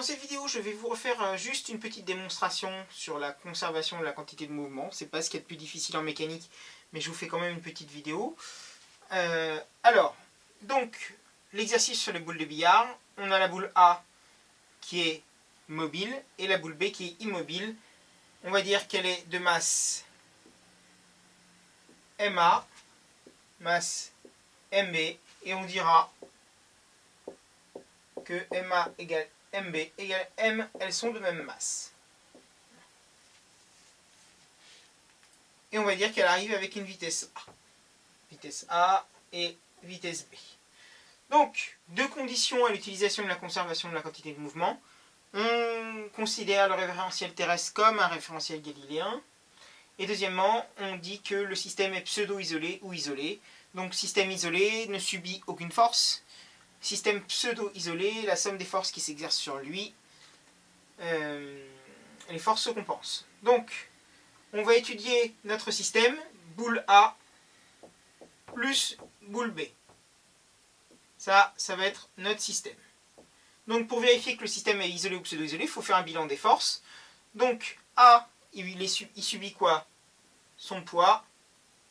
dans cette vidéo, je vais vous refaire juste une petite démonstration sur la conservation de la quantité de mouvement. C'est pas ce qu'il y a de plus difficile en mécanique, mais je vous fais quand même une petite vidéo. Donc, l'exercice sur les boules de billard, on a la boule A qui est mobile et la boule B qui est immobile. On va dire qu'elle est de masse MA, masse MB, et on dira que MA égale MB égale M, elles sont de même masse. Et on va dire qu'elle arrive avec une vitesse A. Vitesse A et vitesse B. Donc, deux conditions à l'utilisation de la conservation de la quantité de mouvement. On considère le référentiel terrestre comme un référentiel galiléen. Et deuxièmement, on dit que le système est pseudo-isolé ou isolé. Donc, système isolé ne subit aucune force. Système pseudo-isolé, la somme des forces qui s'exercent sur lui, les forces se compensent. Donc, on va étudier notre système, boule A plus boule B. Ça va être notre système. Donc, pour vérifier que le système est isolé ou pseudo-isolé, il faut faire un bilan des forces. Donc, A, il subit quoi? Son poids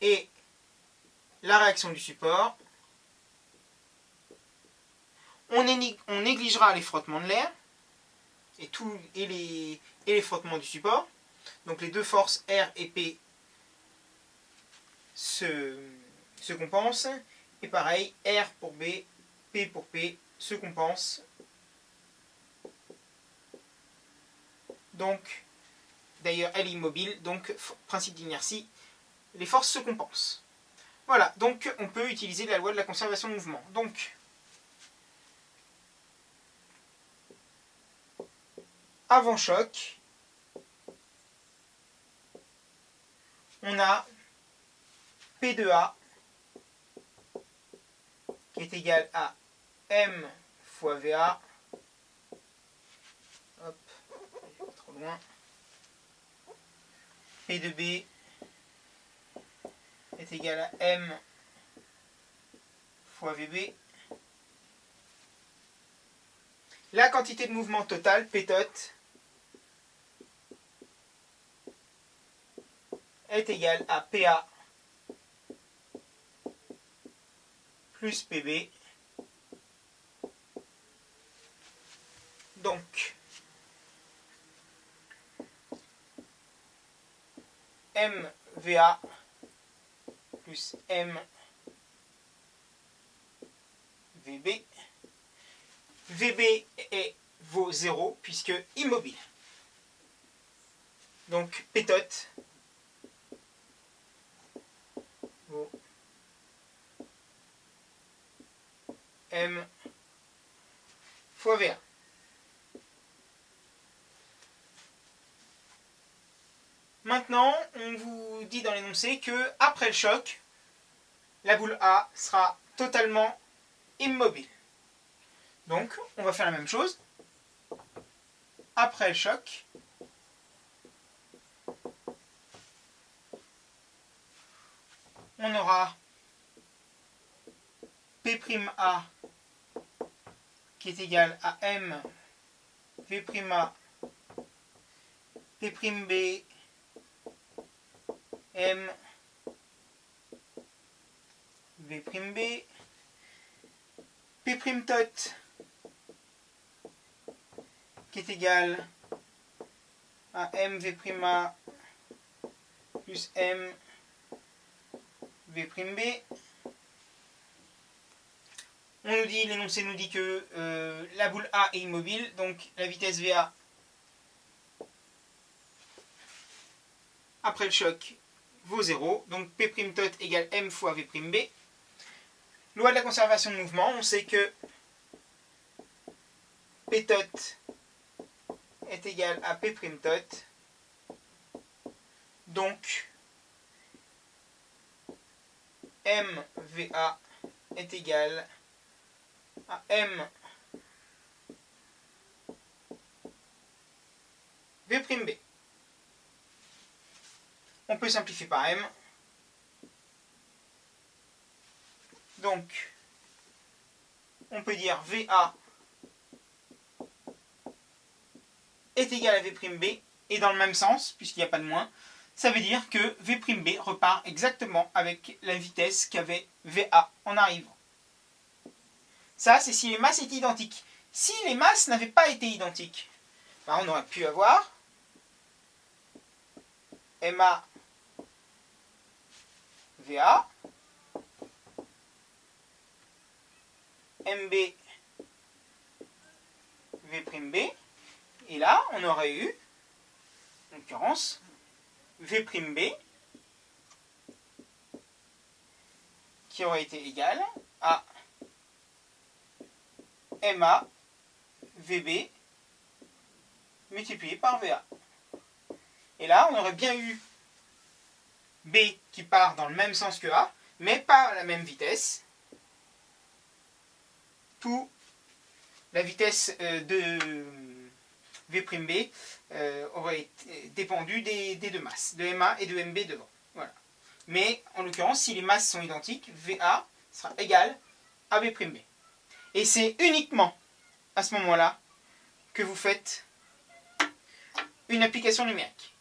et la réaction du support. On négligera les frottements de l'air et les frottements du support. Donc les deux forces R et P se compensent. Et pareil, R pour B, P pour P se compensent. Donc, d'ailleurs, elle est immobile, donc principe d'inertie, les forces se compensent. Voilà, donc on peut utiliser la loi de la conservation de mouvement. Donc, avant choc, on a P de A qui est égal à M fois VA. Hop, pas trop loin. P de B est égal à M fois VB. La quantité de mouvement totale, P tot, est égale à PA plus PB. Donc, MVA plus MVB. VB vaut 0 puisque immobile. Donc, P tot vaut M fois VA. Maintenant, on vous dit dans l'énoncé que après le choc, la boule A sera totalement immobile. Donc, on va faire la même chose. Après le choc, on aura P'A qui est égal à M V'A P'B M V'B P' tot qui est égal à M V'A plus M V'B. On nous dit, l'énoncé nous dit que la boule A est immobile, donc la vitesse VA après le choc vaut 0, donc P' tot égale M fois V'B. Loi de la conservation de mouvement, on sait que P tot est égal à P' tot, donc MVA est égal à M V'B. On peut simplifier par M. Donc, on peut dire VA est égal à V'B et dans le même sens, puisqu'il n'y a pas de moins, ça veut dire que V'B repart exactement avec la vitesse qu'avait VA en arrivant. Ça, c'est si les masses étaient identiques. Si les masses n'avaient pas été identiques, ben on aurait pu avoir MA VA, MB V'B, et là, on aurait eu, en l'occurrence, V'B qui aurait été égal à MA VB multiplié par VA. Et là, on aurait bien eu B qui part dans le même sens que A, mais pas à la même vitesse. Tout la vitesse de V'B aurait dépendu des deux masses, de MA et de MB devant. Voilà. Mais en l'occurrence, si les masses sont identiques, VA sera égal à V'B. Et c'est uniquement à ce moment-là que vous faites une application numérique.